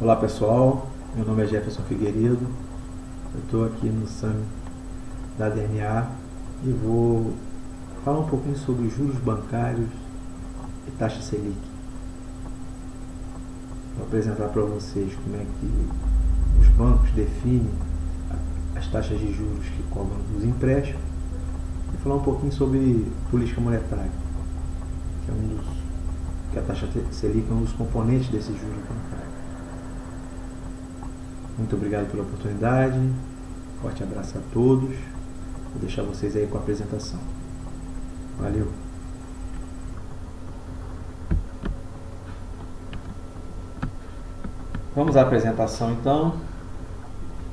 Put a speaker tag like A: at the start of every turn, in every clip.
A: Olá pessoal, meu nome é Jefferson Figueiredo, eu estou aqui no Summit da DNA e vou falar um pouquinho sobre juros bancários e taxa Selic. Vou apresentar para vocês como é que os bancos definem as taxas de juros que cobram dos empréstimos e falar um pouquinho sobre política monetária, que a taxa Selic é um dos componentes desses juros bancários. Muito obrigado pela oportunidade, forte abraço a todos, vou deixar vocês aí com a apresentação. Valeu! Vamos à apresentação então.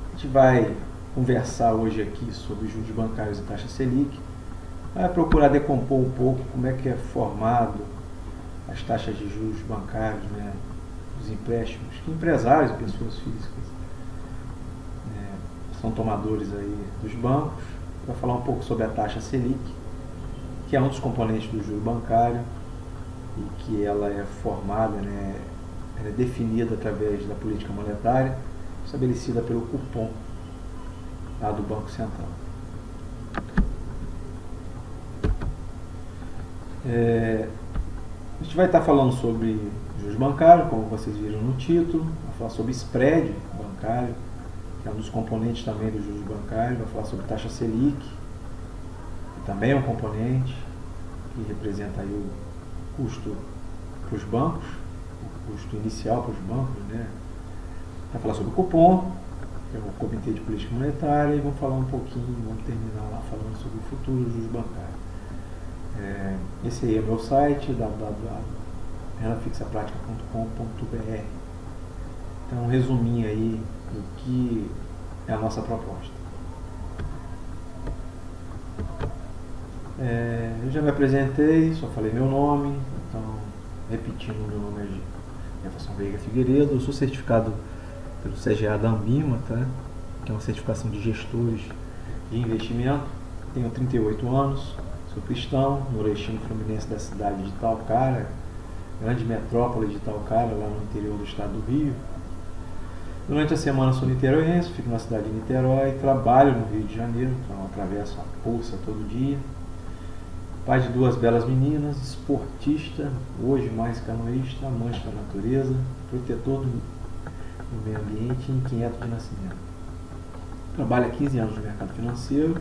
A: A gente vai conversar hoje aqui sobre juros bancários e taxa Selic. Vai procurar decompor um pouco como é que é formado as taxas de juros bancários, né, dos empréstimos que empresários e pessoas físicas são tomadores aí dos bancos. Vai falar um pouco sobre a taxa Selic, que é um dos componentes do juro bancário e que ela é formada, né, ela é definida através da política monetária estabelecida pelo cupom lá do Banco Central. A gente vai estar falando sobre juros bancários, como vocês viram no título, vai falar sobre spread bancário, que é um dos componentes também do juros bancário, vai falar sobre taxa Selic, que também é um componente, que representa aí o custo para os bancos, o custo inicial para os bancos, né? Vai falar sobre o cupom, que é o Comitê de Política Monetária, e vamos falar um pouquinho, vamos terminar lá falando sobre o futuro dos juros bancários. Esse aí é o meu site, www.rendafixapratica.com.br. Então, um resuminho aí do que é a nossa proposta. Eu já me apresentei, só falei meu nome, então, repetindo, meu nome é Jefferson Veiga Figueiredo, eu sou certificado pelo CGA da Ambima, tá? Que é uma certificação de gestores de investimento, tenho 38 anos, sou cristão, nordestino fluminense da cidade de Itaocara, grande metrópole de Itaocara, lá no interior do estado do Rio. Durante a semana sou niteroense, fico na cidade de Niterói, trabalho no Rio de Janeiro, então atravesso a Poça todo dia. Pai de duas belas meninas, esportista, hoje mais canoísta, amante da natureza, protetor do meio ambiente e inquieto de nascimento. Trabalho há 15 anos no mercado financeiro,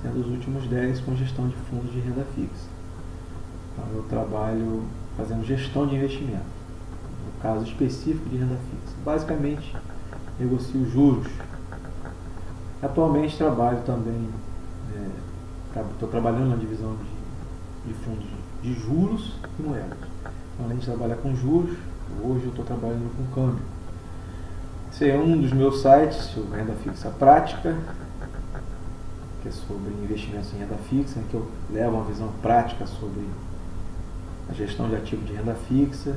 A: sendo os últimos 10 com gestão de fundos de renda fixa. Então eu trabalho fazendo gestão de investimento, no caso específico de renda fixa. Basicamente, negocio juros. Atualmente trabalho também, estou trabalhando na divisão de fundos de juros e moedas. Então, além de trabalhar com juros, hoje eu estou trabalhando com câmbio. Esse é um dos meus sites, o Renda Fixa Prática, que é sobre investimentos em renda fixa, em que eu levo uma visão prática sobre a gestão de ativos de renda fixa.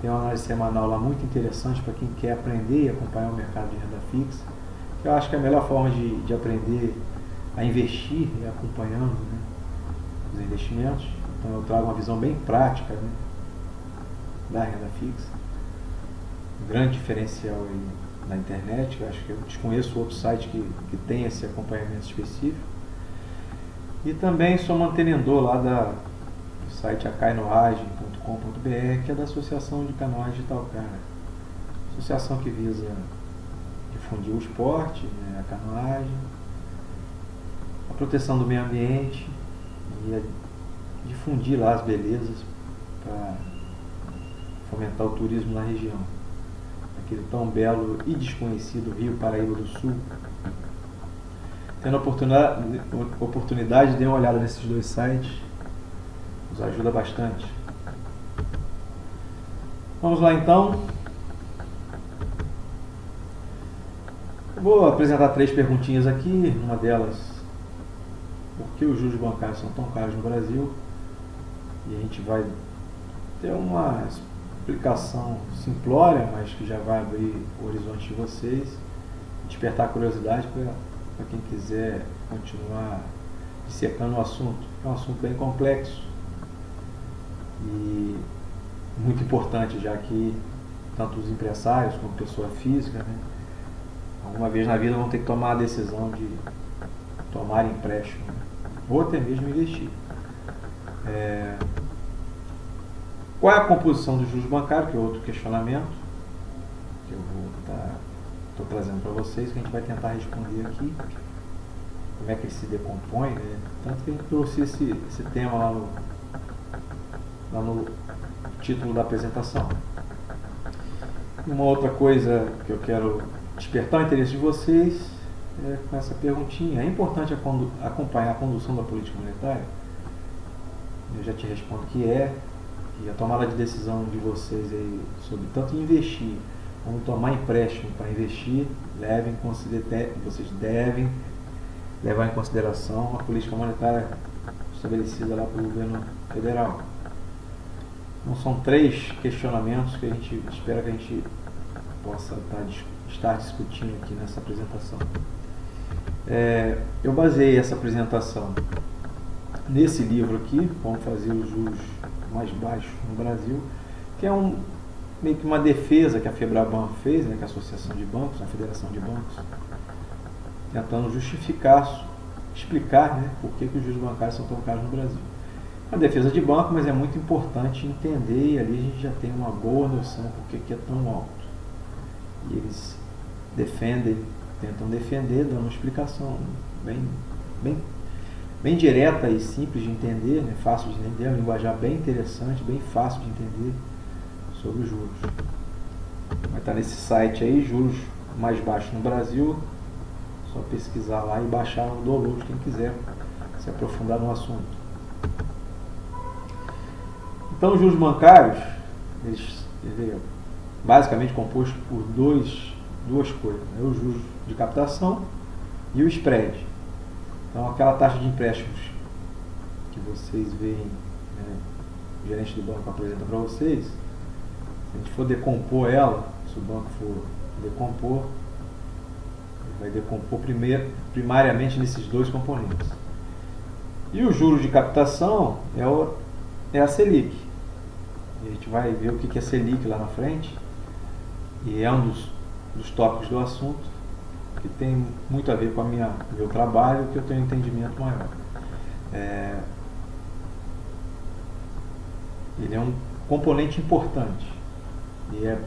A: Tem uma análise semanal lá muito interessante para quem quer aprender e acompanhar o mercado de renda fixa. Eu acho que é a melhor forma de aprender a investir é acompanhando, né, os investimentos. Então eu trago uma visão bem prática, né, da renda fixa. Um grande diferencial aí na internet, eu acho que eu desconheço outro site que tem esse acompanhamento específico. E também sou mantenedor lá do site acainoagem.com.br, que é da Associação de Canoagem de Itaocara. Associação que visa difundir o esporte, né, a canoagem, a proteção do meio ambiente e difundir lá as belezas para fomentar o turismo na região. Aquele tão belo e desconhecido Rio Paraíba do Sul. Tendo a oportunidade, dê uma olhada nesses dois sites, nos ajuda bastante. Vamos lá então. Vou apresentar 3 perguntinhas aqui, uma delas, por que os juros bancários são tão caros no Brasil? E a gente vai ter uma explicação simplória, mas que já vai abrir o horizonte de vocês, despertar curiosidade para quem quiser continuar dissecando o assunto. É um assunto bem complexo e muito importante, já que tanto os empresários como pessoa física, né, alguma vez na vida vão ter que tomar a decisão de tomar empréstimo, né, ou até mesmo investir. Qual é a composição dos juros bancários, que é outro questionamento que eu estou trazendo para vocês, que a gente vai tentar responder aqui. Como é que ele se decompõe, né? Tanto que a gente trouxe esse tema lá no título da apresentação. E uma outra coisa que eu quero despertar o interesse de vocês é com essa perguntinha. É importante acompanhar a condução da política monetária? Eu já te respondo que é. E a tomada de decisão de vocês aí sobre tanto investir como tomar empréstimo para investir, vocês devem levar em consideração a política monetária estabelecida lá pelo governo federal. Então são 3 questionamentos que a gente espera que a gente possa estar discutindo aqui nessa apresentação. Eu baseei essa apresentação nesse livro aqui, Como Fazer os Juros Mais Baixos no Brasil, que é meio que uma defesa que a FEBRABAN fez, né, que é a Associação de Bancos, a Federação de Bancos, tentando explicar, né, por que os juros bancários são tão caros no Brasil. É uma defesa de banco, mas é muito importante entender, e ali a gente já tem uma boa noção por que é tão alto. E eles tentam defender, dando uma explicação bem direta e simples de entender, né, fácil de entender, um linguajar bem interessante, bem fácil de entender sobre os juros. Vai estar nesse site aí, Juros Mais Baixos no Brasil. Só pesquisar lá e baixar o download quem quiser se aprofundar no assunto. Então, os juros bancários, eles basicamente compostos por duas coisas, né? Os juros de captação e o spread. Então, aquela taxa de empréstimos que vocês veem, né, o gerente do banco apresenta para vocês, se a gente for decompor ela, se o banco for decompor, ele vai decompor primariamente nesses 2 componentes. E o juros de captação é a Selic. E a gente vai ver o que é Selic lá na frente, e é um dos tópicos do assunto, que tem muito a ver com o meu trabalho, que eu tenho um entendimento maior. Ele é um componente importante, e é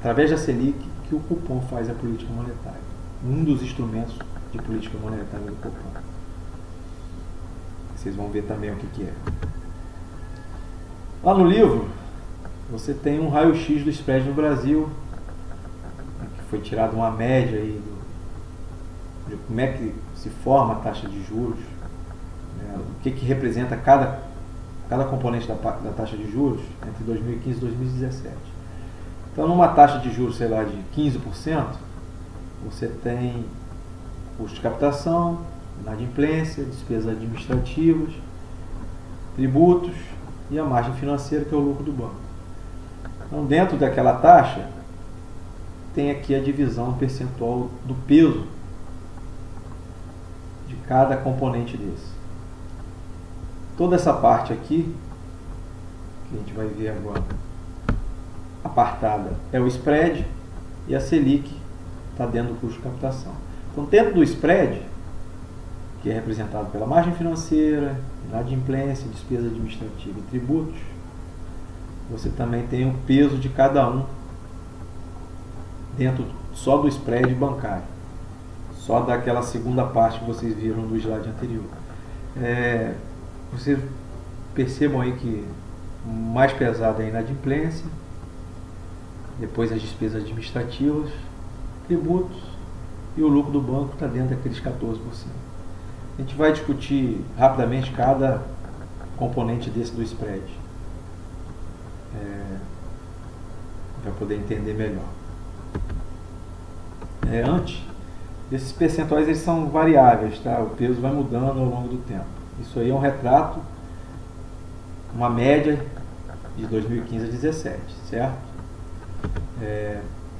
A: através da Selic que o cupom faz a política monetária. Um dos instrumentos de política monetária do cupom. Vocês vão ver também o que é. Lá no livro, você tem um raio-x do spread no Brasil, que foi tirado uma média aí de como é que se forma a taxa de juros, né, o que representa cada componente da taxa de juros entre 2015 e 2017. Então, numa taxa de juros, sei lá, de 15%, você tem custo de captação, inadimplência, despesas administrativas, tributos e a margem financeira, que é o lucro do banco. Então, dentro daquela taxa, tem aqui a divisão percentual do peso de cada componente desse. Toda essa parte aqui, que a gente vai ver agora, apartada, é o spread, e a Selic está dentro do custo de captação. Então, dentro do spread, que é representado pela margem financeira, inadimplência, despesa administrativa e tributos, você também tem o peso de cada um dentro só do spread bancário, só daquela segunda parte que vocês viram do slide anterior. Vocês percebam aí que o mais pesado é a inadimplência, depois as despesas administrativas, tributos, e o lucro do banco está dentro daqueles 14%. A gente vai discutir rapidamente cada componente desse do spread, para poder entender melhor. Antes, esses percentuais eles são variáveis, tá? O peso vai mudando ao longo do tempo. Isso aí é um retrato, uma média de 2015 a 2017, certo?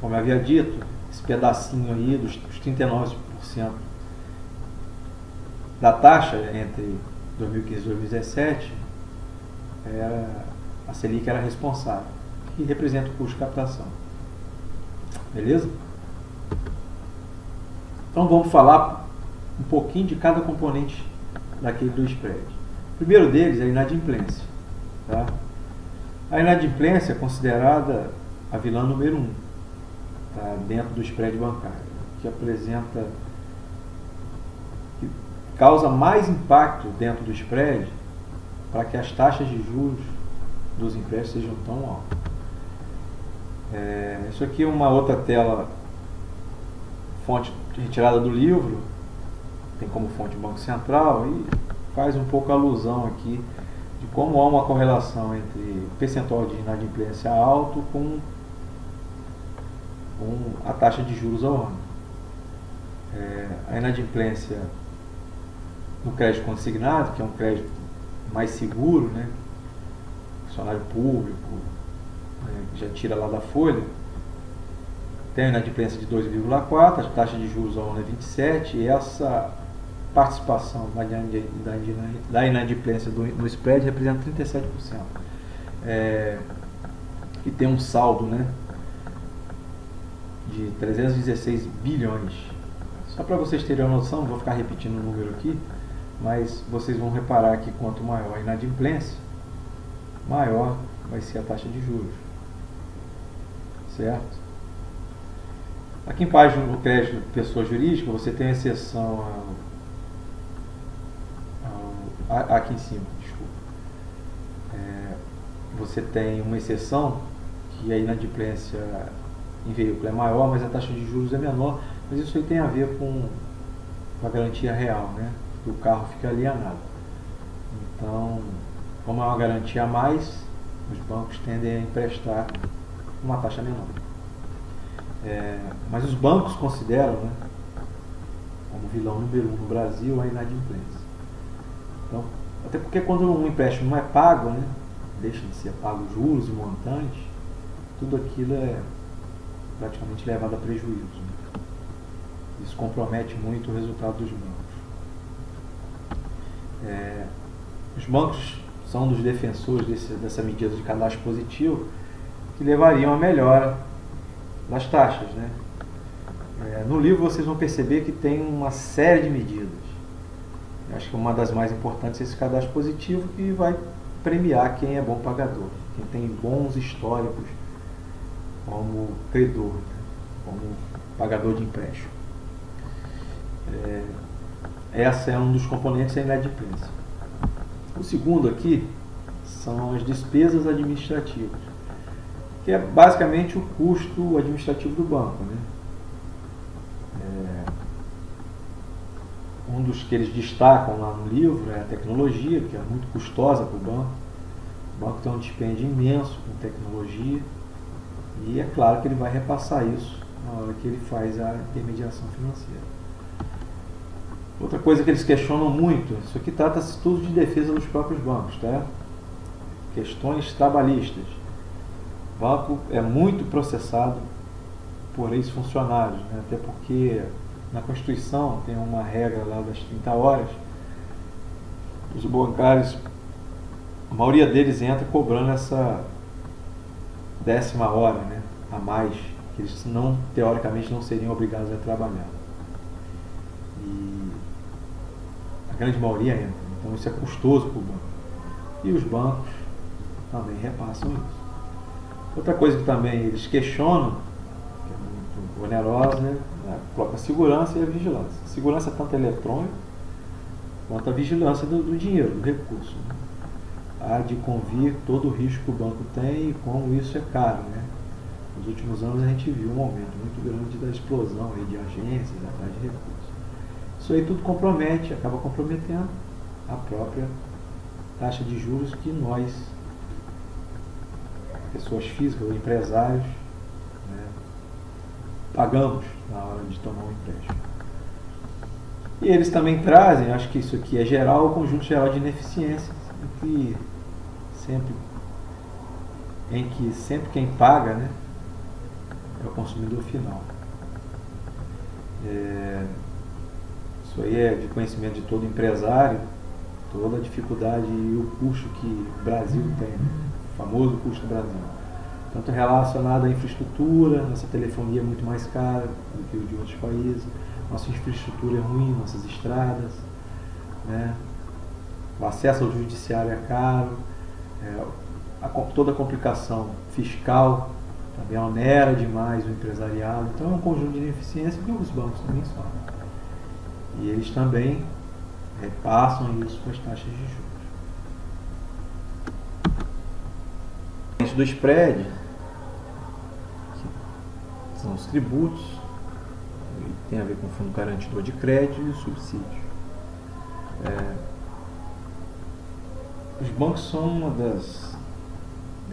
A: Como eu havia dito, esse pedacinho aí dos 39% da taxa entre 2015 e 2017, a Selic era responsável, que representa o custo de captação. Beleza? Então vamos falar um pouquinho de cada componente daquele do spread. O primeiro deles é a inadimplência. Tá? A inadimplência é considerada a vilã número 1, tá? Dentro do spread bancário, que causa mais impacto dentro do spread para que as taxas de juros dos empréstimos sejam tão altas. Isso aqui é uma outra tela, fonte retirada do livro, tem como fonte o Banco Central e faz um pouco alusão aqui de como há uma correlação entre percentual de inadimplência alto com a taxa de juros ao ano. A inadimplência no crédito consignado, que é um crédito mais seguro, né? Funcionário público, né? Que já tira lá da folha, tem a inadimplência de 2,4%, a taxa de juros ao ano é 27%, e essa participação da inadimplência no spread representa 37%. E tem um saldo, né, de 316 bilhões. Só para vocês terem uma noção, não vou ficar repetindo o número aqui, mas vocês vão reparar que quanto maior a inadimplência, maior vai ser a taxa de juros. Certo? Aqui em página do crédito pessoa jurídica, você tem a exceção aqui em cima, desculpa. Você tem uma exceção que a inadimplência em veículo é maior, mas a taxa de juros é menor, mas isso aí tem a ver com a garantia real, né? Que o carro fica alienado. Então, como é uma garantia a mais, os bancos tendem a emprestar uma taxa menor. Mas os bancos consideram, né, como vilão número 1 no Brasil a inadimplência. Então, até porque quando um empréstimo não é pago, né, deixa de ser pago juros e montantes, tudo aquilo é praticamente levado a prejuízo. Né? Isso compromete muito o resultado dos bancos. Os bancos são dos defensores dessa medida de cadastro positivo, que levariam a melhora das taxas. Né? No livro vocês vão perceber que tem uma série de medidas. Eu acho que uma das mais importantes é esse cadastro positivo, que vai premiar quem é bom pagador, quem tem bons históricos como credor, né? Como pagador de empréstimo. Essa é um dos componentes da inadimplência. O segundo aqui são as despesas administrativas, que é basicamente o custo administrativo do banco. Né? Um dos que eles destacam lá no livro é a tecnologia, que é muito custosa para o banco. O banco tem um dispêndio imenso com tecnologia e é claro que ele vai repassar isso na hora que ele faz a intermediação financeira. Outra coisa que eles questionam muito, isso aqui trata-se tudo de defesa dos próprios bancos, tá? Questões trabalhistas. O banco é muito processado por ex-funcionários, né? Até porque na Constituição tem uma regra lá das 30 horas. Os bancários, a maioria deles entra cobrando essa 10ª hora, né, a mais, que eles teoricamente não seriam obrigados a trabalhar. E a grande maioria entra. Então isso é custoso para o banco. E os bancos também repassam isso. Outra coisa que também eles questionam, que é muito onerosa, né, coloca a segurança e a vigilância. A segurança é tanto eletrônica quanto a vigilância do dinheiro, do recurso. Né? Há de convir todo o risco que o banco tem e como isso é caro. Né? Nos últimos anos a gente viu um aumento muito grande da explosão aí de agências atrás de recursos. Isso aí tudo compromete, acaba comprometendo a própria taxa de juros que nós, pessoas físicas ou empresários, né, pagamos na hora de tomar um empréstimo. E eles também trazem, acho que isso aqui é geral, o conjunto geral de ineficiências, em que sempre quem paga, né, é o consumidor final. Isso aí é de conhecimento de todo empresário, toda a dificuldade e o custo que o Brasil tem, né? O famoso custo Brasil. tanto relacionado à infraestrutura. Nossa telefonia é muito mais cara do que o de outros países, nossa infraestrutura é ruim, nossas estradas, né? O acesso ao judiciário é caro, toda a complicação fiscal também onera demais o empresariado. Então é um conjunto de ineficiência que os bancos também sofrem. E eles também repassam isso com as taxas de juros. Do spread, que são os tributos, tem a ver com o fundo garantidor de crédito e o subsídio. Os bancos são uma da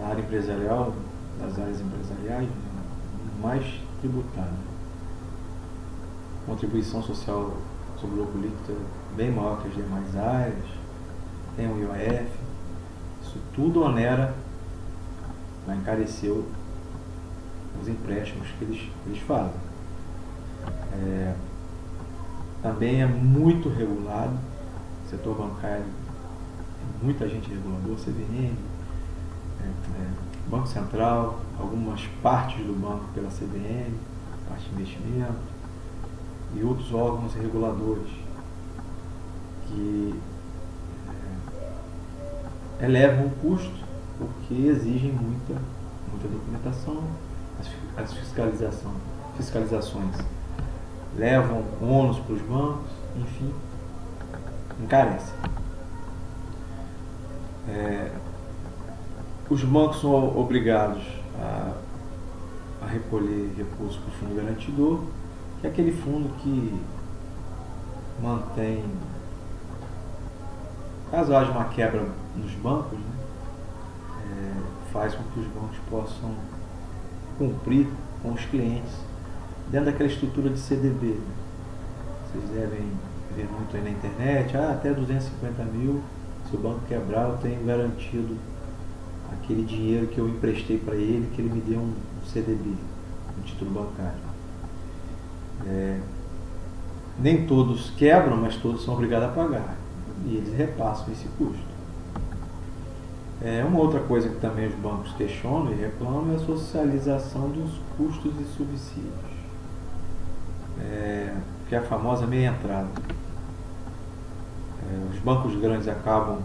A: área empresarial, das áreas empresariais mais tributadas. Contribuição social sobre o lucro líquido é bem maior que as demais áreas, tem o IOF, isso tudo onera, encareceu os empréstimos que eles fazem. Também é muito regulado, o setor bancário tem muita gente regulador, CVM, Banco Central, algumas partes do banco pela CVM, parte de investimento, e outros órgãos reguladores que elevam o custo porque exigem muita documentação. As fiscalizações levam ônus para os bancos, enfim, encarece. Os bancos são obrigados a recolher recursos para o fundo garantidor, que é aquele fundo que mantém, caso haja uma quebra nos bancos, né, faz com que os bancos possam cumprir com os clientes dentro daquela estrutura de CDB. Né? Vocês devem ver muito aí na internet, até 250 mil, se o banco quebrar, eu tenho garantido aquele dinheiro que eu emprestei para ele, que ele me deu um CDB, um título bancário. Nem todos quebram, mas todos são obrigados a pagar, e eles repassam esse custo. Uma outra coisa que também os bancos questionam e reclamam é a socialização dos custos e subsídios, que é a famosa meia entrada. Os bancos grandes acabam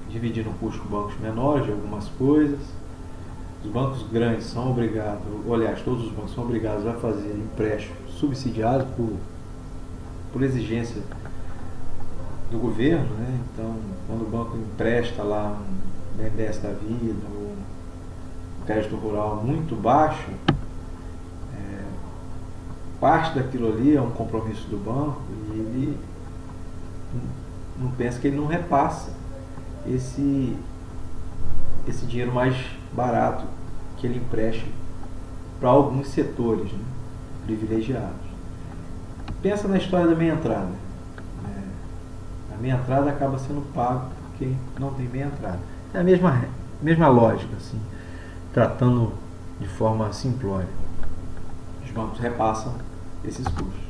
A: dividindo o custo com bancos menores de algumas coisas. Os bancos grandes são obrigados, aliás, todos os bancos são obrigados a fazer empréstimos subsidiados por exigência do governo, né? Então, quando o banco empresta lá um BNDES da vida ou um crédito rural muito baixo, parte daquilo ali é um compromisso do banco e ele não pensa que ele não repassa esse dinheiro mais barato que ele empresta para alguns setores, né, privilegiados. Pensa na história da meia entrada. A meia entrada acaba sendo pago por quem não tem meia entrada. É a mesma lógica, assim, tratando de forma simplória. Os bancos repassam esses custos.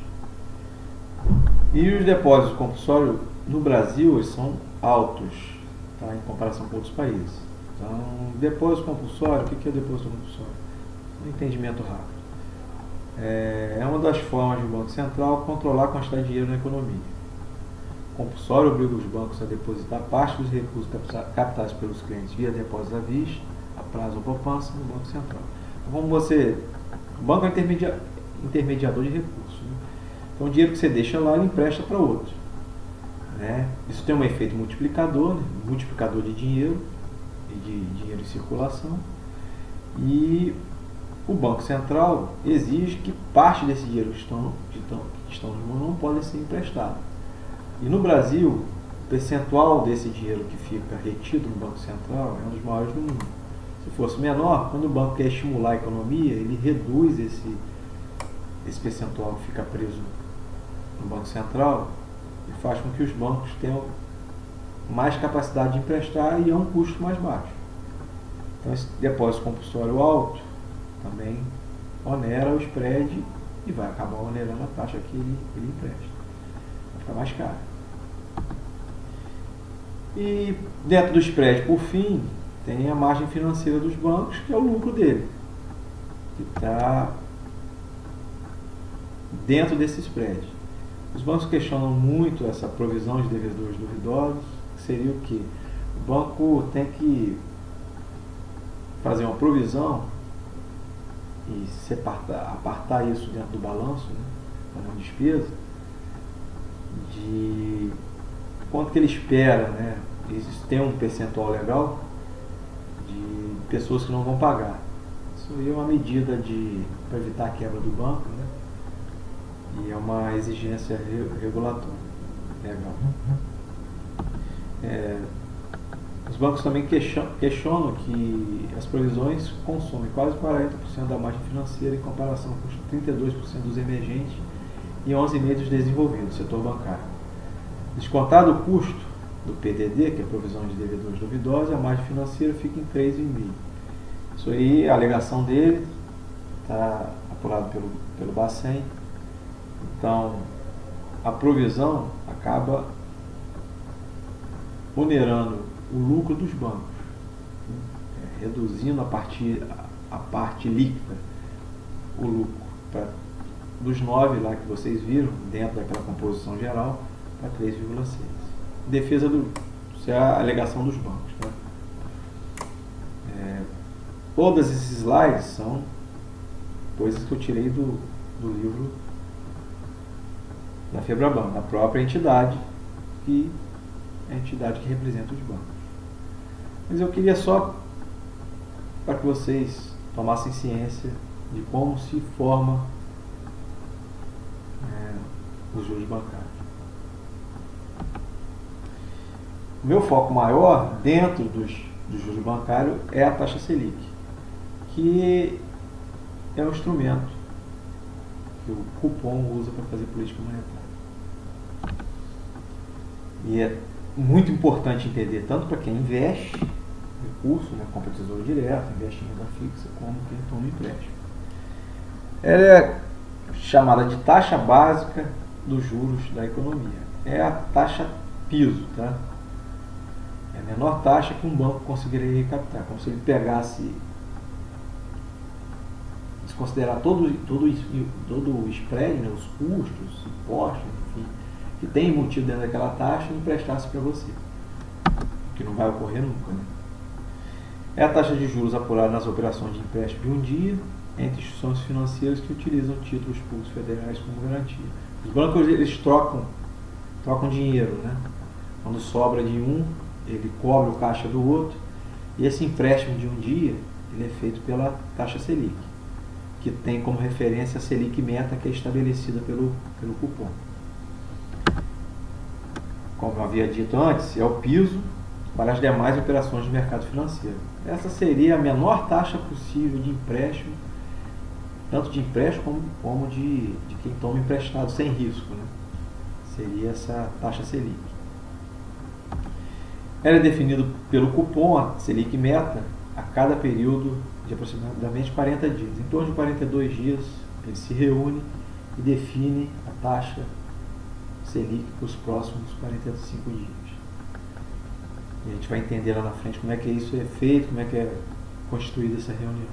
A: E os depósitos compulsórios no Brasil eles são altos, tá, em comparação com outros países. Então, depósito compulsório, o que é depósito compulsório? Um entendimento rápido. É uma das formas do Banco Central controlar a quantidade de dinheiro na economia. O compulsório obriga os bancos a depositar parte dos recursos captados pelos clientes via depósito à vista, a prazo ou poupança no Banco Central. Então, o banco é intermediador de recursos, né? Então, o dinheiro que você deixa lá, ele empresta para outro, né? Isso tem um efeito multiplicador, né? Multiplicador de dinheiro e de dinheiro em circulação. E o Banco Central exige que parte desse dinheiro que estão no mundo não pode ser emprestado. E no Brasil, o percentual desse dinheiro que fica retido no Banco Central é um dos maiores do mundo. Se fosse menor, quando o banco quer estimular a economia, ele reduz esse percentual que fica preso no Banco Central e faz com que os bancos tenham mais capacidade de emprestar e a um custo mais baixo. Então, esse depósito compulsório alto também onera o spread e vai acabar onerando a taxa que ele empresta. Vai ficar mais caro. E dentro do spread, por fim, tem a margem financeira dos bancos, que é o lucro dele, que está dentro desse spread. Os bancos questionam muito essa provisão de devedores duvidosos, que seria o quê? O banco tem que fazer uma provisão e apartar isso dentro do balanço, né, como uma despesa, de quanto que ele espera, né? Tem um percentual legal de pessoas que não vão pagar. Isso aí é uma medida para evitar a quebra do banco, né? E é uma exigência regulatória, legal. Os bancos também questionam que as provisões consomem quase 40% da margem financeira em comparação com os 32% dos emergentes e 11,5% dos desenvolvidos, do setor bancário. Descontado o custo do PDD, que é a provisão de devedores duvidosos, a margem financeira fica em 3,5%. Isso aí, a alegação dele está apurado pelo Bacen. Então, a provisão acaba onerando o lucro dos bancos, reduzindo a parte líquida, o lucro, dos 9 lá que vocês viram, dentro daquela composição geral, para 3,6. Defesa do lucro. Isso é a alegação dos bancos. Tá? Todos esses slides são coisas que eu tirei do livro da Febraban, da própria entidade, que é a entidade que representa os bancos. Mas eu queria só para que vocês tomassem ciência de como se forma os juros bancários. O meu foco maior dentro dos juros bancários é a taxa Selic, que é um instrumento que o cupom usa para fazer política monetária. E é muito importante entender, tanto para quem investe recurso, né, compra tesouro direto, investe em renda fixa, como quem toma empréstimo. Ela é chamada de taxa básica dos juros da economia. É a taxa piso, tá? É a menor taxa que um banco conseguiria recaptar, como se ele pegasse, desconsiderar todo o spread, né, os custos, impostos, enfim, que tem embutido dentro daquela taxa e emprestasse para você, que não vai ocorrer nunca, né? É a taxa de juros apurada nas operações de empréstimo de um dia entre instituições financeiras que utilizam títulos públicos federais como garantia. Os bancos, eles trocam dinheiro, né? Quando sobra de um, ele cobre o caixa do outro, e esse empréstimo de um dia, ele é feito pela taxa Selic, que tem como referência a Selic meta, que é estabelecida pelo cupom. Como eu havia dito antes, é o piso para as demais operações do mercado financeiro. Essa seria a menor taxa possível de empréstimo, tanto de empréstimo como de quem toma emprestado sem risco, né? Seria essa taxa Selic. Ela é definida pelo cupom, a Selic meta, a cada período de aproximadamente 40 dias. Em torno de 42 dias, ele se reúne e define a taxa Selic para os próximos 45 dias. E a gente vai entender lá na frente como é que isso é feito, como é que é constituída essa reunião.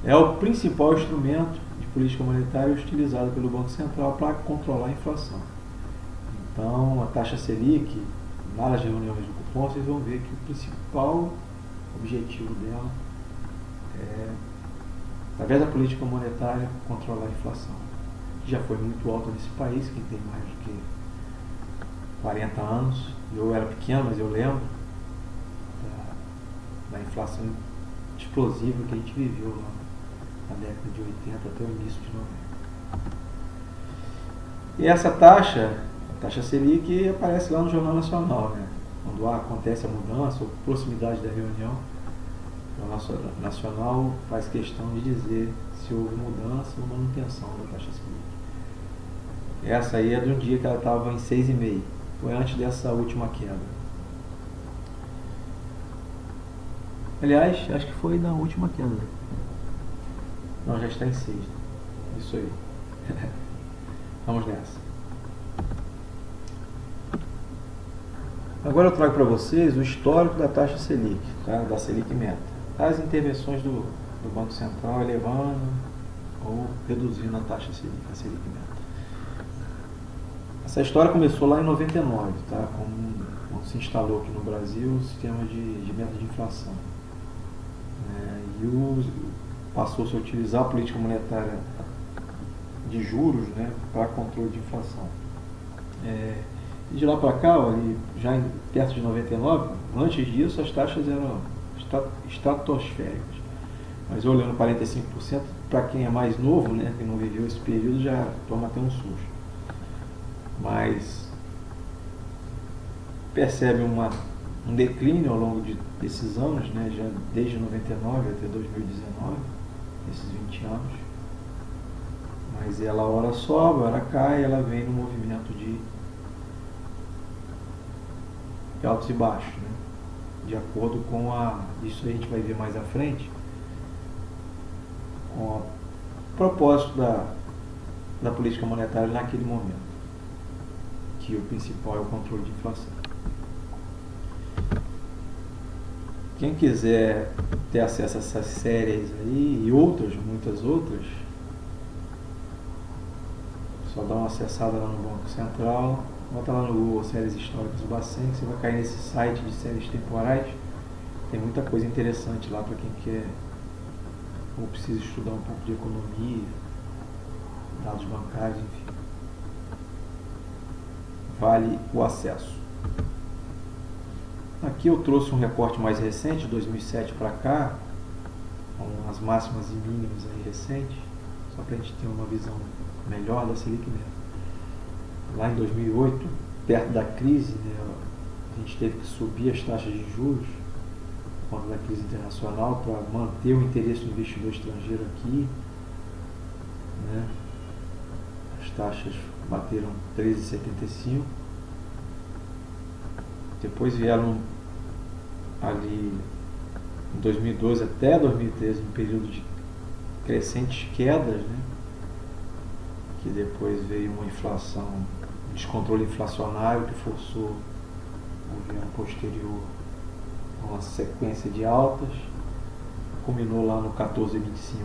A: É o principal instrumento de política monetária utilizado pelo Banco Central para controlar a inflação. Então, a taxa Selic, lá nas reuniões do cupom, vocês vão ver que o principal objetivo dela é, através da política monetária, controlar a inflação, que já foi muito alta nesse país, que tem mais do que 40 anos. Eu era pequeno, mas eu lembro da inflação explosiva que a gente viveu lá na década de 80 até o início de 90. E essa taxa, a taxa Selic, aparece lá no Jornal Nacional, né? Quando acontece a mudança ou proximidade da reunião, o Jornal Nacional faz questão de dizer se houve mudança ou manutenção da taxa Selic. Essa aí é de um dia que ela estava em 6,5. Foi antes dessa última queda. Aliás, acho que foi na última queda. Não, já está em 6. Isso aí. Vamos nessa. Agora eu trago para vocês o histórico da taxa Selic, tá? Da Selic Meta. As intervenções do Banco Central elevando ou reduzindo a taxa Selic, a Selic Meta. Essa história começou lá em 99, tá? Quando se instalou aqui no Brasil o sistema de meta de inflação. Passou-se a utilizar a política monetária de juros, né, para controle de inflação. E de lá para cá, ali, já perto de 99, antes disso as taxas eram estratosféricas. Mas olhando 45%, para quem é mais novo, né, que não viveu esse período, já toma até um susto. Mas percebe um declínio ao longo desses anos, né, já desde 99 até 2019, esses 20 anos. Mas ela ora sobe, ora cai, ela vem no movimento de altos e baixos, né? De acordo com isso a gente vai ver mais à frente, com o propósito da política monetária naquele momento, que o principal é o controle de inflação. Quem quiser ter acesso a essas séries aí e outras, muitas outras, só dá uma acessada lá no Banco Central, bota lá no Google séries históricas do Bacen, que você vai cair nesse site de séries temporais. Tem muita coisa interessante lá para quem quer ou precisa estudar um pouco de economia, dados bancários, enfim. Vale o acesso. Aqui eu trouxe um recorte mais recente, de 2007 para cá, com as máximas e mínimas aí recentes, só para a gente ter uma visão melhor da Selic Meta. Lá em 2008, perto da crise, né, a gente teve que subir as taxas de juros por conta da crise internacional para manter o interesse do investidor estrangeiro aqui, né? As taxas bateram 13,75. Depois vieram ali em 2012 até 2013 um período de crescentes quedas, né? Que depois veio uma inflação, um descontrole inflacionário que forçou o governo posterior a uma sequência de altas, culminou lá no 14,25,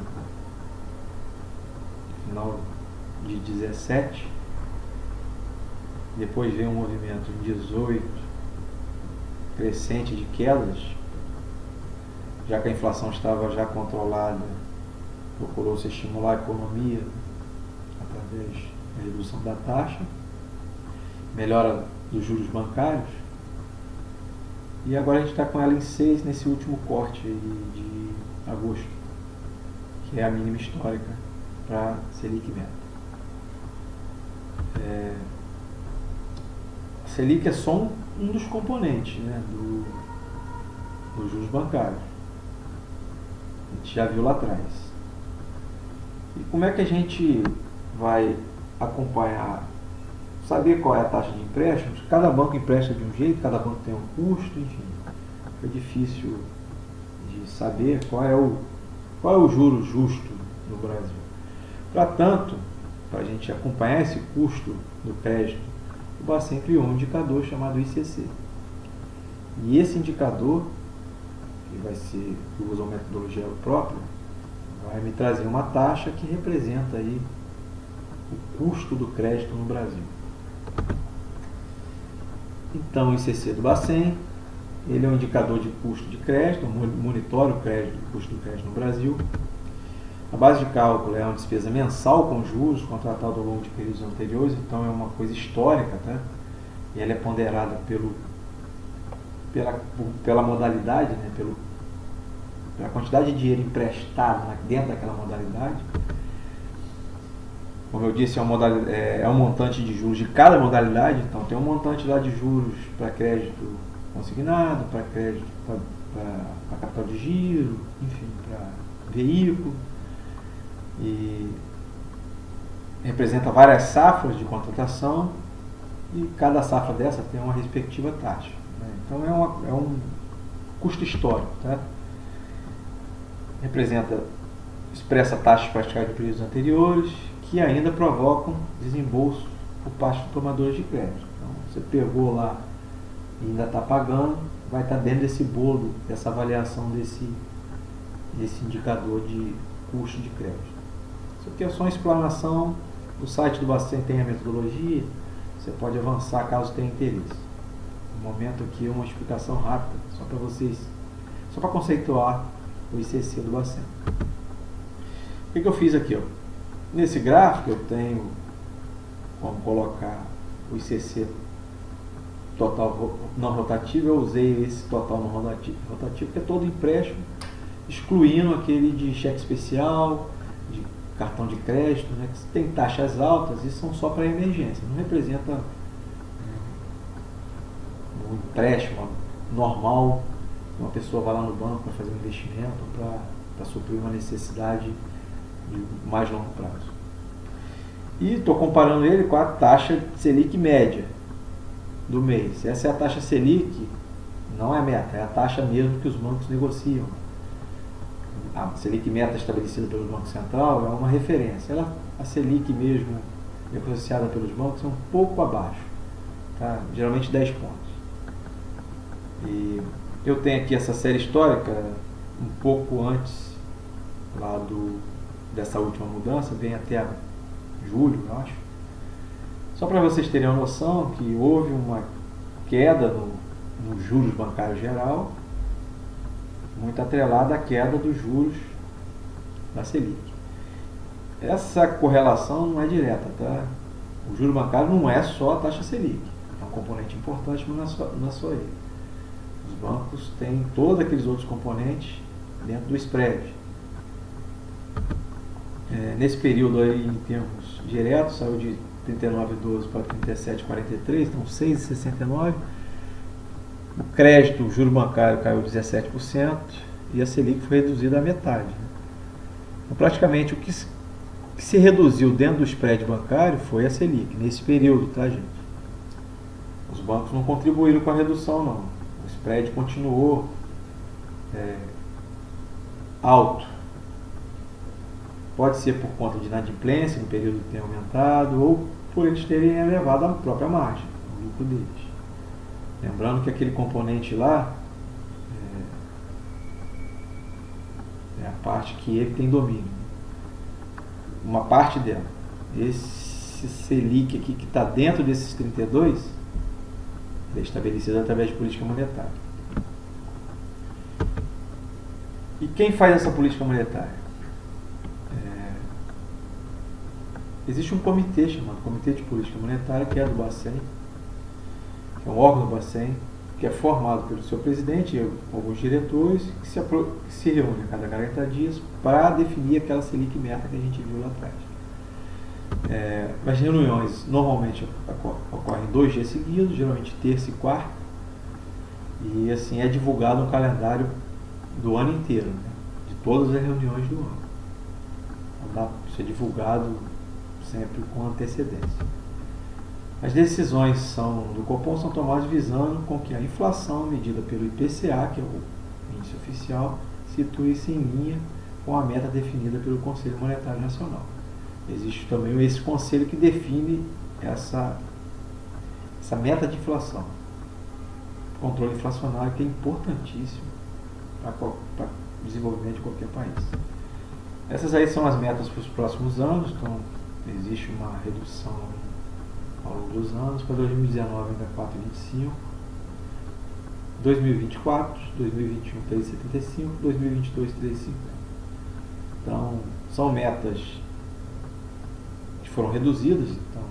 A: no final de 17. Depois veio um movimento em 18 crescente de quedas, já que a inflação estava já controlada, procurou-se estimular a economia através da redução da taxa, melhora dos juros bancários, e agora a gente está com ela em 6 nesse último corte de agosto, que é a mínima histórica para Selic Meta. A Selic é só um dos componentes, né, dos juros bancários. A gente já viu lá atrás. E como é que a gente vai acompanhar, saber qual é a taxa de empréstimos? Cada banco empresta de um jeito, cada banco tem um custo, enfim. É difícil de saber qual é o juro justo no Brasil. Para tanto, para a gente acompanhar esse custo do crédito, o Bacen criou um indicador chamado ICC. E esse indicador, que usa uma metodologia própria, vai me trazer uma taxa que representa aí o custo do crédito no Brasil. Então, o ICC do Bacen, ele é um indicador de custo de crédito, monitora o custo do crédito no Brasil. A base de cálculo é uma despesa mensal com juros, contratada ao longo de períodos anteriores, então é uma coisa histórica, tá? E ela é ponderada pela modalidade, né? Pela quantidade de dinheiro emprestado dentro daquela modalidade. Como eu disse, é um montante de juros de cada modalidade, então tem um montante lá de juros para crédito consignado, para crédito para capital de giro, enfim, para veículo. E representa várias safras de contratação e cada safra dessa tem uma respectiva taxa, né? Então é um custo histórico, tá? Expressa taxas praticadas em períodos anteriores que ainda provocam desembolso por parte dos tomadores de crédito. Então você pegou lá e ainda está pagando, vai estar dentro desse bolo, dessa avaliação desse indicador de custo de crédito. Isso aqui é só uma explanação. O site do Bacen tem a metodologia, você pode avançar caso tenha interesse. No momento aqui é uma explicação rápida, só para vocês, só para conceituar o ICC do Bacen. O que eu fiz aqui? Ó? Nesse gráfico eu tenho como colocar o ICC total não rotativo. Eu usei esse total não rotativo, que é todo empréstimo, excluindo aquele de cheque especial, de cartão de crédito, né, que tem taxas altas e são só para emergência, não representa um empréstimo normal. Uma pessoa vai lá no banco para fazer um investimento, para suprir uma necessidade de mais longo prazo. E estou comparando ele com a taxa Selic média do mês. Essa é a taxa Selic, não é a meta, é a taxa mesmo que os bancos negociam. A Selic meta estabelecida pelo Banco Central é uma referência. A Selic mesmo negociada pelos bancos é um pouco abaixo, tá? Geralmente 10 pontos. E eu tenho aqui essa série histórica um pouco antes lá dessa última mudança, vem até julho, eu acho. Só para vocês terem uma noção que houve uma queda nos juros bancários geral, muito atrelada à queda dos juros da Selic. Essa correlação não é direta, tá? O juro bancário não é só a taxa Selic, é um componente importante, mas não é só ele. Os bancos têm todos aqueles outros componentes dentro do spread. Nesse período aí, em termos diretos, saiu de 39,12 para 37,43, então 6,69. O crédito, o juro bancário caiu 17% e a Selic foi reduzida à metade. Então, praticamente o que se reduziu dentro do spread bancário foi a Selic, nesse período, tá, gente? Os bancos não contribuíram com a redução, não. O spread continuou alto. Pode ser por conta de inadimplência, no período que tem aumentado, ou por eles terem elevado a própria margem, o lucro deles. Lembrando que aquele componente lá é a parte que ele tem domínio. Uma parte dela. Esse Selic aqui que está dentro desses 32 é estabelecido através de política monetária. E quem faz essa política monetária? Existe um comitê chamado Comitê de Política Monetária, que é do Bacen, que é um órgão do Bacen, que é formado pelo seu presidente e alguns diretores, que se reúnem a cada 40 dias para definir aquela Selic meta que a gente viu lá atrás. As reuniões normalmente ocorrem 2 dias seguidos, geralmente terça e quarta, e assim é divulgado um calendário do ano inteiro, né, de todas as reuniões do ano. Então, isso é divulgado sempre com antecedência. As decisões do Copom são tomadas visando com que a inflação medida pelo IPCA, que é o índice oficial, situe-se em linha com a meta definida pelo Conselho Monetário Nacional. Existe também esse conselho que define essa meta de inflação. O controle inflacionário, que é importantíssimo para o desenvolvimento de qualquer país. Essas aí são as metas para os próximos anos. Então, existe uma redução ao longo dos anos. Para 2019 ainda 4,25, 2024, 2021 3,75, 2022 3,50. Então, são metas que foram reduzidas. Então,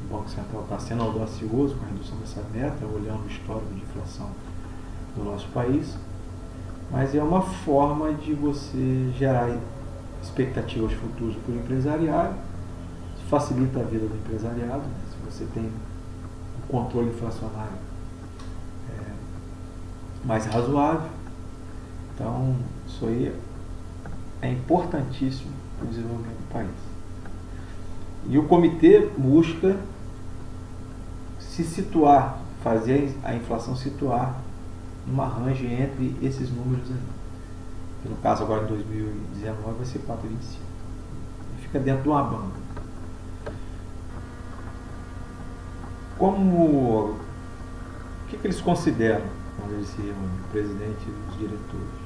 A: o Banco Central está sendo audacioso com a redução dessa meta, olhando o histórico de inflação do nosso país. Mas é uma forma de você gerar expectativas futuras para o empresariado, facilita a vida do empresariado, né? Se você tem um controle inflacionário mais razoável. Então, isso aí é importantíssimo para o desenvolvimento do país. E o comitê busca se situar, fazer a inflação situar numa range entre esses números aí. No caso agora em 2019 vai ser 4,25. Fica dentro de uma banda. Como que eles consideram quando eles se reúnem, o presidente e os diretores?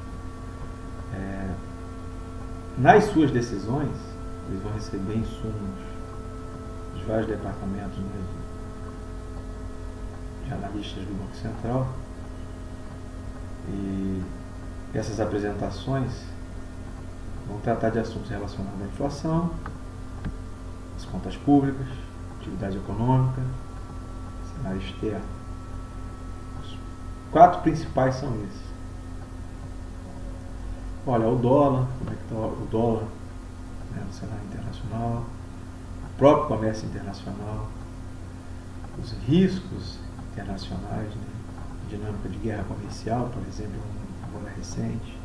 A: Nas suas decisões, eles vão receber insumos dos vários departamentos, né, de analistas do Banco Central, e essas apresentações vão tratar de assuntos relacionados à inflação, às contas públicas, atividade econômica, cenário externo. Os 4 principais são esses. Olha, o dólar, como é que está o dólar, né, no cenário internacional, o próprio comércio internacional, os riscos internacionais, né, dinâmica de guerra comercial, por exemplo, agora recente.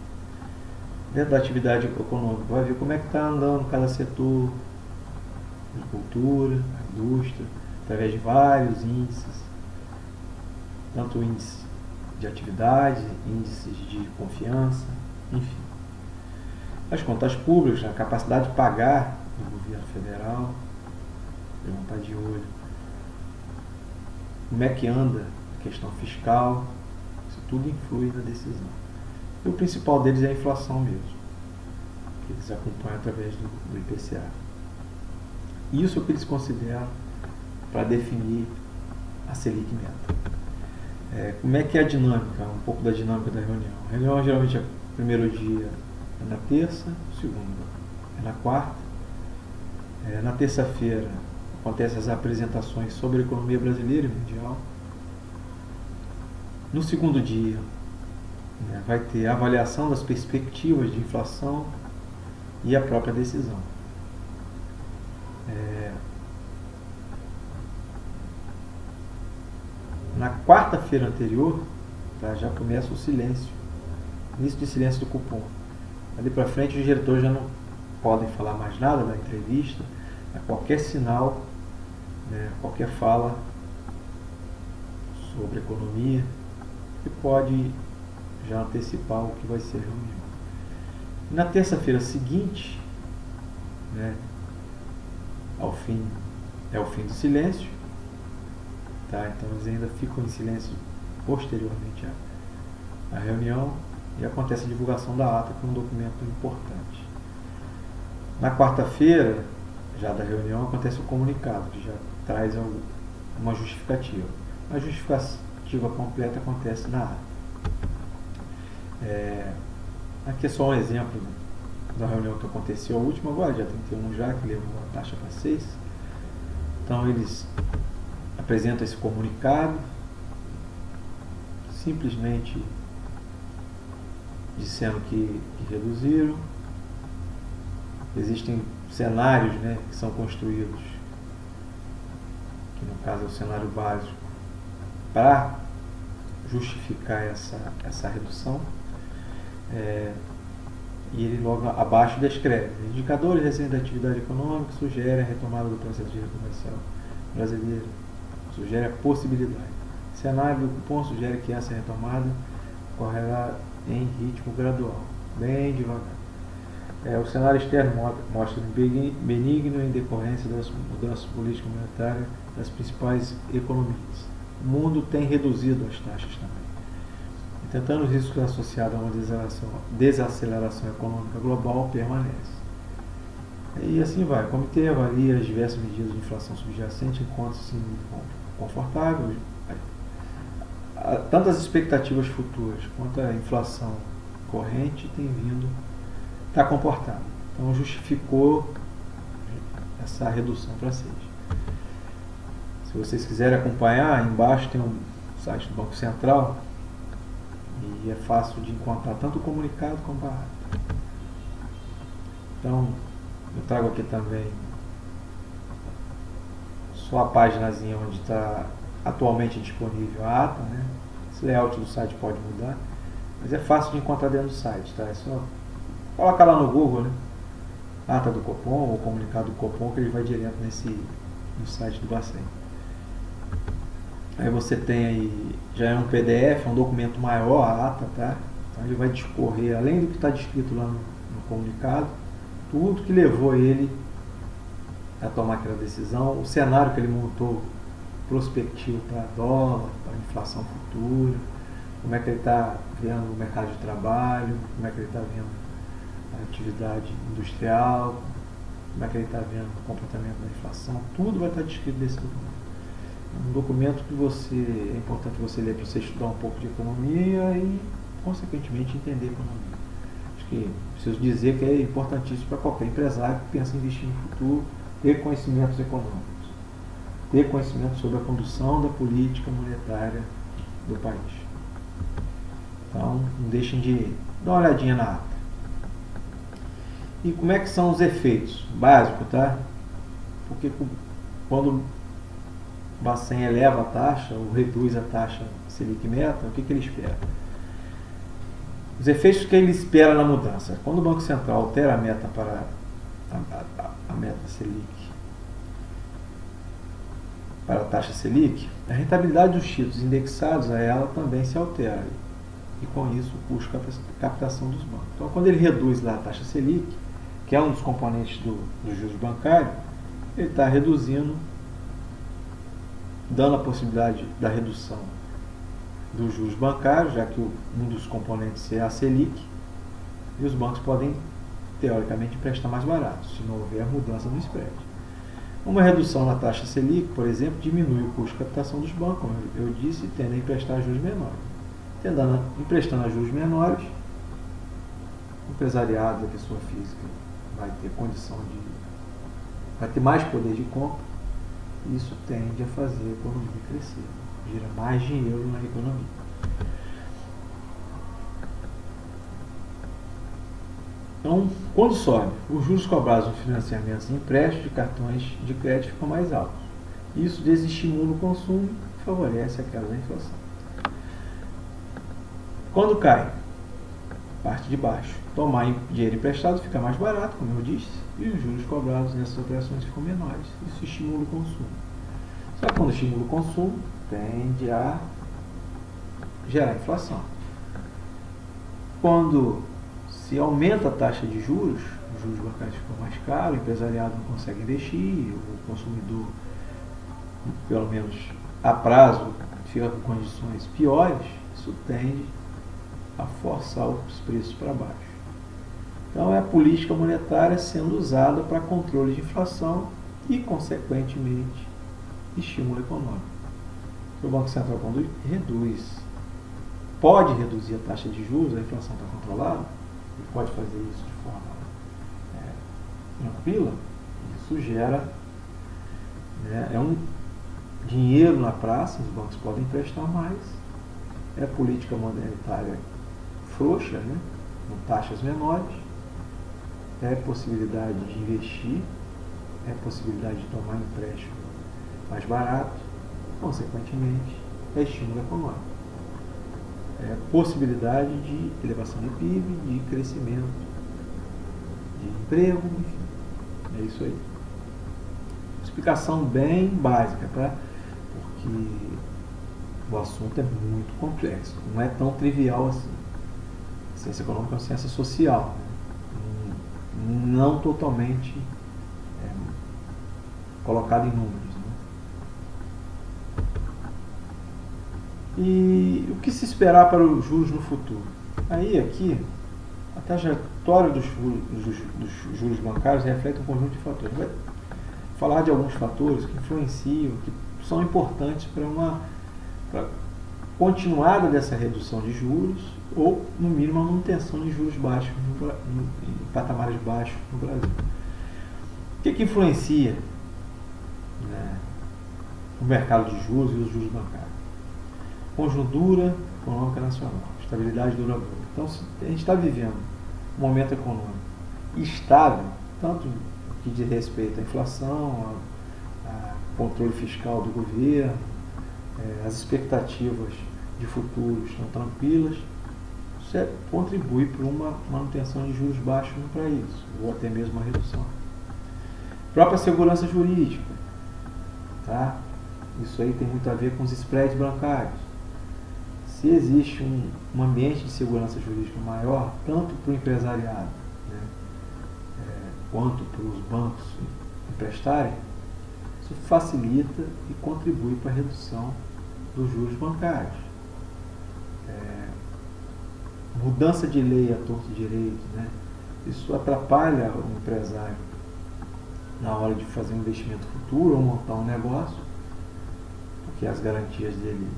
A: Dentro da atividade econômica, vai ver como é que está andando cada setor, agricultura, a indústria, através de vários índices, tanto índice de atividade, índices de confiança, enfim. As contas públicas, a capacidade de pagar do governo federal, vão estar de olho. Como é que anda a questão fiscal, isso tudo influi na decisão. E o principal deles é a inflação mesmo, que eles acompanham através do IPCA. Isso é o que eles consideram para definir a Selic meta. Como é que é a dinâmica, um pouco da dinâmica da reunião? A reunião geralmente é o primeiro dia é na terça, o segundo é na quarta. Na terça-feira acontecem as apresentações sobre a economia brasileira e mundial. No segundo dia, né, vai ter a avaliação das perspectivas de inflação e a própria decisão. Na quarta-feira anterior, tá, já começa o silêncio, início de silêncio do cupom. Ali para frente, os diretores já não podem falar mais nada da entrevista, qualquer sinal, né, qualquer fala sobre economia, que pode já antecipar o que vai ser a reunião. E na terça-feira seguinte, né, é o fim do silêncio, tá? Então eles ainda ficam em silêncio posteriormente à reunião, e acontece a divulgação da ata, que é um documento importante. Na quarta-feira, já da reunião, acontece o comunicado, que já traz uma justificativa. A justificativa completa acontece na ata. Aqui é só um exemplo da reunião que aconteceu, a última agora, dia 31 já, que levou a taxa para 6. Então eles apresentam esse comunicado, simplesmente dizendo que reduziram. Existem cenários, né, que são construídos, que no caso é o cenário básico, para justificar essa redução. E ele logo abaixo descreve: indicadores recentes da atividade econômica sugerem a retomada do processo de recuperação brasileiro, sugere a possibilidade. O cenário do cupom sugere que essa retomada ocorrerá em ritmo gradual, bem devagar. O cenário externo mostra benigno em decorrência das mudanças políticas monetárias das principais economias. O mundo tem reduzido as taxas também. Tentando os riscos associados a uma desaceleração econômica global permanece. E assim vai. O comitê avalia as diversas medidas de inflação subjacente enquanto-se confortável. Tanto as expectativas futuras quanto a inflação corrente tem vindo, está comportada. Então justificou essa redução para 6. Se vocês quiserem acompanhar, embaixo tem um site do Banco Central, e é fácil de encontrar tanto o comunicado como a ata. Então, eu trago aqui também só a paginazinha onde está atualmente disponível a ata, né? Esse layout do site pode mudar, mas é fácil de encontrar dentro do site, tá? É só colocar lá no Google, né, ata do Copom ou comunicado do Copom, que ele vai direto no site do Bacen. Aí você tem aí, já é um PDF, um documento maior, a ata, tá? Então ele vai discorrer, além do que está descrito lá no comunicado, tudo que levou ele a tomar aquela decisão, o cenário que ele montou prospectivo para dólar, para inflação futura, como é que ele está vendo o mercado de trabalho, como é que ele está vendo a atividade industrial, como é que ele está vendo o comportamento da inflação, tudo vai estar descrito nesse documento. Um documento que é importante você ler para você estudar um pouco de economia e, consequentemente, entender economia. Acho que preciso dizer que é importantíssimo para qualquer empresário que pensa em investir no futuro, ter conhecimentos econômicos, ter conhecimento sobre a condução da política monetária do país. Então, não deixem de dar uma olhadinha na ata. E como é que são os efeitos? Básico, tá? Porque quando o Bacen eleva a taxa ou reduz a taxa Selic meta, o que ele espera? Os efeitos que ele espera na mudança. Quando o Banco Central altera a meta para a meta Selic, para a taxa Selic, a rentabilidade dos títulos indexados a ela também se altera. E com isso o custo de captação dos bancos. Então, quando ele reduz lá a taxa Selic, que é um dos componentes dos juros bancários, ele está reduzindo, dando a possibilidade da redução dos juros bancários, já que um dos componentes é a Selic, e os bancos podem, teoricamente, emprestar mais barato, se não houver mudança no spread. Uma redução na taxa Selic, por exemplo, diminui o custo de captação dos bancos, como eu disse, e tende a emprestar juros menores. Emprestando a juros menores, o empresariado, a pessoa física, vai ter condição vai ter mais poder de compra, e isso tende a fazer a economia crescer, gira mais dinheiro na economia. Então, quando sobe, os juros cobrados no financiamento e empréstimos de cartões de crédito ficam mais altos. Isso desestimula o consumo e favorece a queda da inflação. Quando cai, parte de baixo, tomar dinheiro emprestado fica mais barato, como eu disse, e os juros cobrados nessas operações ficam menores. Isso estimula o consumo. Só que quando estimula o consumo, tende a gerar inflação. Quando se aumenta a taxa de juros, os juros bancários ficam mais caros, o empresariado não consegue investir, o consumidor, pelo menos a prazo, fica com condições piores, isso tende a forçar os preços para baixo. Então é a política monetária sendo usada para controle de inflação e, consequentemente, estímulo econômico. O Banco Central, quando pode reduzir a taxa de juros, a inflação está controlada, ele pode fazer isso de forma tranquila, isso gera um dinheiro na praça, os bancos podem emprestar mais, é política monetária frouxa, com taxas menores, é possibilidade de investir, é possibilidade de tomar empréstimo mais barato, consequentemente é estímulo econômico, é possibilidade de elevação do PIB, de crescimento, de emprego, enfim, é isso aí. Explicação bem básica, tá? Porque o assunto é muito complexo, não é tão trivial assim. Ciência econômica é uma ciência social, não totalmente colocada em números. E o que se esperar para os juros no futuro? Aí aqui, a trajetória dos juros bancários reflete um conjunto de fatores. Vai falar de alguns fatores que influenciam, que são importantes para a continuada dessa redução de juros ou, no mínimo, a manutenção de juros baixos, em patamares baixos no Brasil. O que influencia o mercado de juros e os juros bancários? Conjuntura econômica nacional, estabilidade duradoura. Então, se a gente está vivendo um momento econômico estável, tanto no que diz respeito à inflação, ao controle fiscal do governo, as expectativas de futuro estão tranquilas, isso contribui para uma manutenção de juros baixos no país, ou até mesmo uma redução. Própria segurança jurídica, tá? Isso aí tem muito a ver com os spreads bancários. Se existe um ambiente de segurança jurídica maior, tanto para o empresariado quanto para os bancos emprestarem, isso isso facilita e contribui para a redução dos juros bancários. Mudança de lei a torto e direito, né? Isso atrapalha o empresário na hora de fazer um investimento futuro ou montar um negócio, porque as garantias dele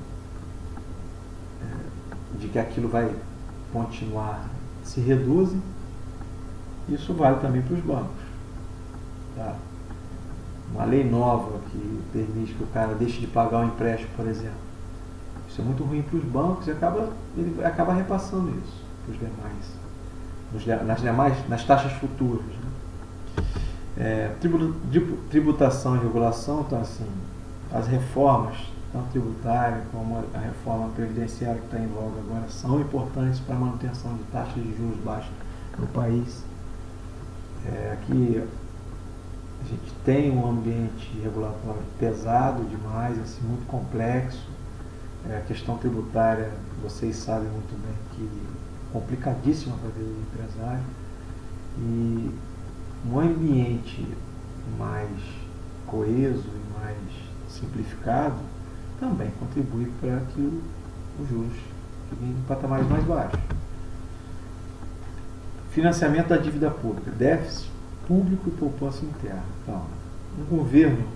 A: de que aquilo vai continuar se reduzem. Isso vale também para os bancos. Tá? Uma lei nova que permite que o cara deixe de pagar um empréstimo, por exemplo. Isso é muito ruim para os bancos e ele acaba repassando isso para os demais, nas taxas futuras. Né? Tributação e regulação, então assim, as reformas, tanto tributária como a reforma previdenciária que está em voga agora, são importantes para a manutenção de taxas de juros baixas no país. Aqui a gente tem um ambiente regulatório pesado demais, assim, muito complexo. A questão tributária, vocês sabem muito bem que é complicadíssima para a vida do empresário. E um ambiente mais coeso e mais simplificado também contribui para que os juros fiquem em patamares mais baixos. Financiamento da dívida pública, déficit público e poupança interna. Então, um governo,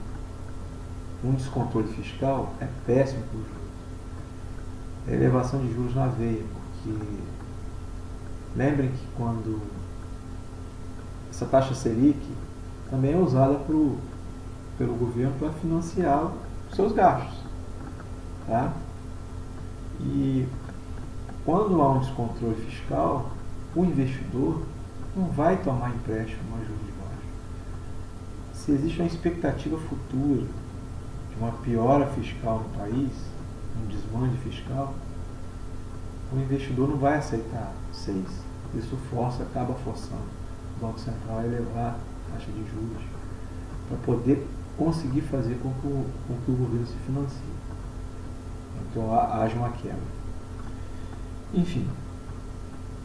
A: um descontrole fiscal é péssimo para os juros. É elevação de juros na veia, porque lembrem que quando essa taxa Selic também é usada pelo governo para financiar os seus gastos. Tá? E quando há um descontrole fiscal, o investidor não vai tomar empréstimo a juros baixos. Se existe uma expectativa futura de uma piora fiscal no país, um desmande fiscal, o investidor não vai aceitar 6. Isso acaba forçando o Banco Central a elevar a taxa de juros para poder conseguir fazer com que o governo se financie. Então haja uma quebra. Enfim,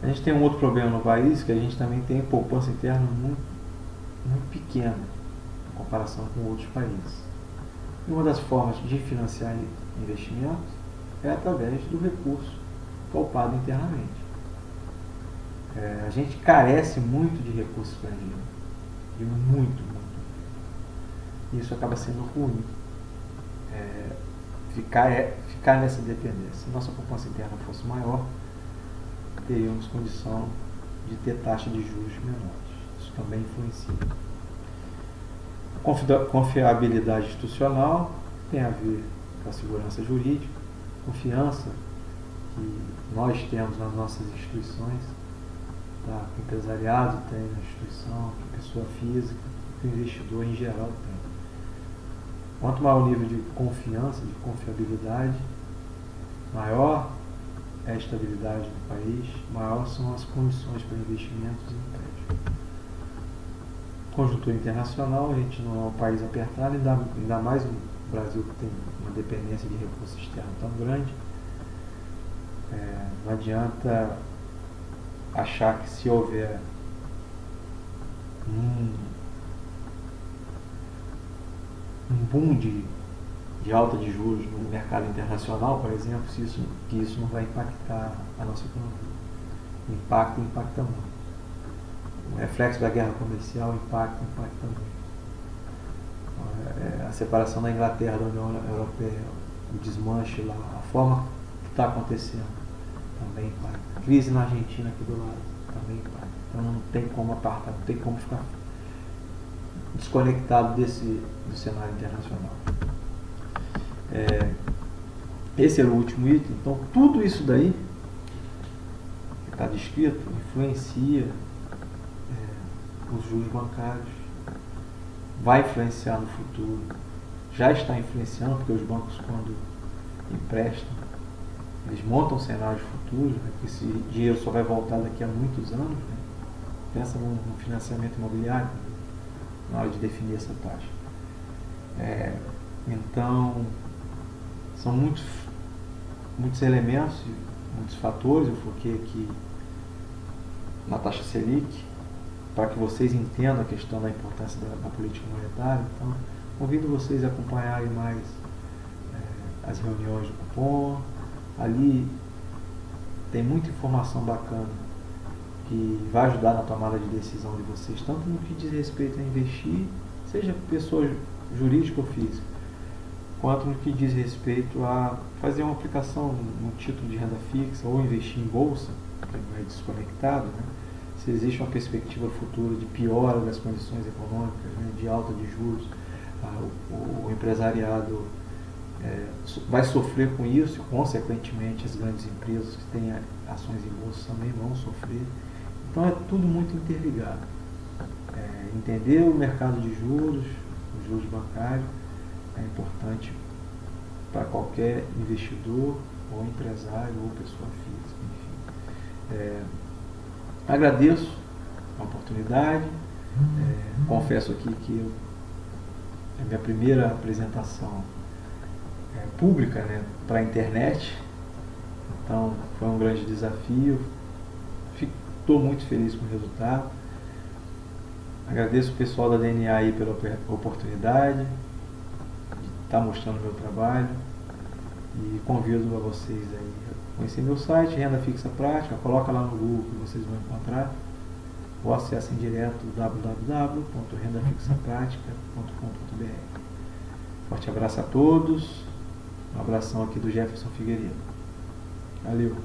A: a gente tem um outro problema no país, que a gente também tem poupança interna muito, muito pequena em comparação com outros países. E uma das formas de financiar investimentos é através do recurso poupado internamente. A gente carece muito de recursos estrangeiros. E muito. E isso acaba sendo ruim. Ficar nessa dependência. Se nossa poupança interna fosse maior, teríamos condição de ter taxa de juros menores. Isso também influencia. Confiabilidade institucional tem a ver com a segurança jurídica, confiança que nós temos nas nossas instituições, tá? Que o empresariado tem na instituição, que a pessoa física, que o investidor em geral tem. Quanto maior o nível de confiança, de confiabilidade, maior é a estabilidade do país, maior são as condições para investimentos e empréstimo. Conjuntura internacional, a gente não é um país apertado, ainda mais no Brasil que tem uma dependência de recursos externos tão grande. Não adianta achar que se houver um boom de alta de juros no mercado internacional, por exemplo, que isso não vai impactar a nossa economia. Impacta muito. O reflexo da guerra comercial impacta muito. A separação da Inglaterra da União Europeia, o desmanche lá, a forma que está acontecendo também impacta. A crise na Argentina aqui do lado também impacta. Então não tem como apartar, não tem como ficar desconectado do cenário internacional. Esse era o último item. Então tudo isso daí que está descrito influencia os juros bancários, vai influenciar no futuro, já está influenciando, porque os bancos, quando emprestam, eles montam cenários futuros, né, que esse dinheiro só vai voltar daqui a muitos anos. Né? Pensa no financiamento imobiliário na hora de definir essa taxa. Então são muitos elementos, muitos fatores. Eu foquei aqui na taxa Selic para que vocês entendam a questão da importância da política monetária. Então, Convido vocês a acompanharem mais as reuniões do cupom. Ali tem muita informação bacana que vai ajudar na tomada de decisão de vocês, tanto no que diz respeito a investir, seja pessoa jurídica ou física, quanto no que diz respeito a fazer uma aplicação no título de renda fixa ou investir em bolsa, que não é desconectado, né? Se existe uma perspectiva futura de piora das condições econômicas, né, de alta de juros, o empresariado vai sofrer com isso e, consequentemente, as grandes empresas que têm ações em bolsa também vão sofrer. Então, é tudo muito interligado. Entender o mercado de juros, os juros bancários, é importante para qualquer investidor, ou empresário, ou pessoa física, enfim. Agradeço a oportunidade, confesso aqui que é a minha primeira apresentação pública, né, para a internet, então foi um grande desafio, estou muito feliz com o resultado. Agradeço o pessoal da DNA aí pela oportunidade de estar mostrando o meu trabalho e convido a vocês aí a conhecer meu site, Renda Fixa Prática, coloca lá no Google que vocês vão encontrar, ou acessem direto www.rendafixapratica.com.br. Forte abraço a todos, um abração aqui do Jefferson Figueiredo. Valeu!